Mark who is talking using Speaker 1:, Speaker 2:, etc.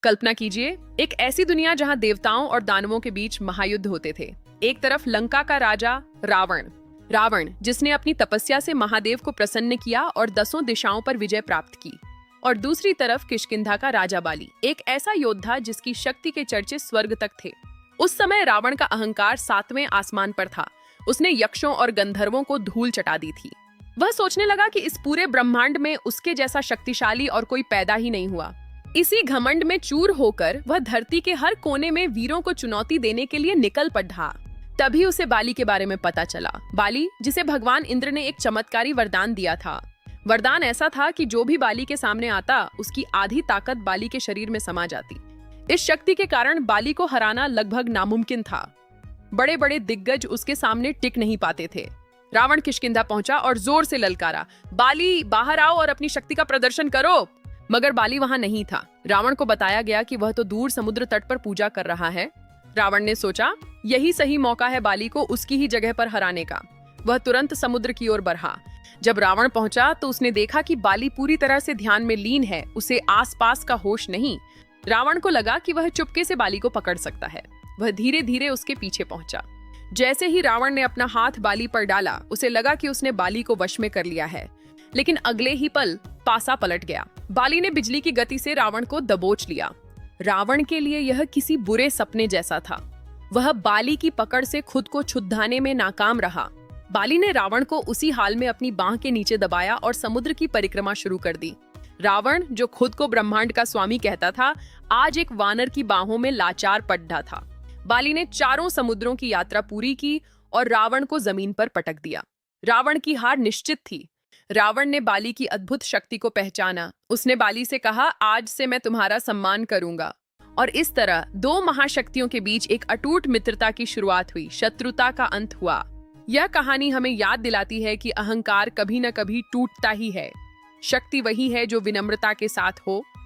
Speaker 1: कल्पना कीजिए, एक ऐसी दुनिया जहां देवताओं और दानवों के बीच महायुद्ध होते थे। एक तरफ लंका का राजा रावण जिसने अपनी तपस्या से महादेव को प्रसन्न किया और 10 दिशाओं पर विजय प्राप्त की, और दूसरी तरफ किष्किंधा का राजा बाली, एक ऐसा योद्धा जिसकी शक्ति के चर्चे स्वर्ग तक थे। उस समय रावण का अहंकार 7वें आसमान पर था। उसने यक्षों और गंधर्वों को धूल चटा दी थी। वह सोचने लगा कि इस पूरे ब्रह्मांड में उसके जैसा शक्तिशाली और कोई पैदा ही नहीं हुआ। इसी घमंड में चूर होकर वह धरती के हर कोने में वीरों को चुनौती देने के लिए निकल पड़ा। तभी उसे बाली के बारे में पता चला। बाली, जिसे भगवान इंद्र ने एक चमत्कारी वरदान दिया था। वरदान ऐसा था कि जो भी बाली के सामने आता, उसकी आधी ताकत बाली के शरीर में समा जाती। इस शक्ति के कारण बाली को हराना लगभग नामुमकिन था। बड़े बड़े दिग्गज उसके सामने टिक नहीं पाते थे। रावण किष्किंधा पहुंचा और जोर से ललकारा, बाली बाहर आओ और अपनी शक्ति का प्रदर्शन करो। मगर बाली वहां नहीं था। रावण को बताया गया कि वह तो दूर समुद्र तट पर पूजा कर रहा है। रावण ने सोचा, यही सही मौका है बाली को उसकी ही जगह पर हराने का। वह तुरंत समुद्र की ओर बढ़ा। जब रावण पहुंचा तो उसने देखा कि बाली पूरी तरह से ध्यान में लीन है। उसे आसपास का होश नहीं। रावण को लगा कि वह चुपके से बाली को पकड़ सकता है। वह धीरे धीरे उसके पीछे पहुंचा। जैसे ही रावण ने अपना हाथ बाली पर डाला, उसे लगा कि उसने बाली को वश में कर लिया है। लेकिन अगले ही पल पासा पलट गया। बाली ने बिजली की गति से रावण को दबोच लिया। रावण के लिए यह किसी बुरे सपने जैसा था। वह बाली की पकड़ से खुद को छुड़ाने में नाकाम रहा। बाली ने रावण को उसी हाल में अपनी बांह के नीचे दबाया और समुद्र की परिक्रमा शुरू कर दी। रावण, जो खुद को ब्रह्मांड का स्वामी कहता था, आज एक वानर की बाहों में लाचार पड़ा था। बाली ने चारों समुद्रों की यात्रा पूरी की और रावण को जमीन पर पटक दिया। रावण की हार निश्चित थी। रावण ने बाली की अद्भुत शक्ति को पहचाना। उसने बाली से कहा, आज से मैं तुम्हारा सम्मान करूंगा। और इस तरह 2 महाशक्तियों के बीच एक अटूट मित्रता की शुरुआत हुई। शत्रुता का अंत हुआ। यह कहानी हमें याद दिलाती है कि अहंकार कभी न कभी टूटता ही है। शक्ति वही है जो विनम्रता के साथ हो,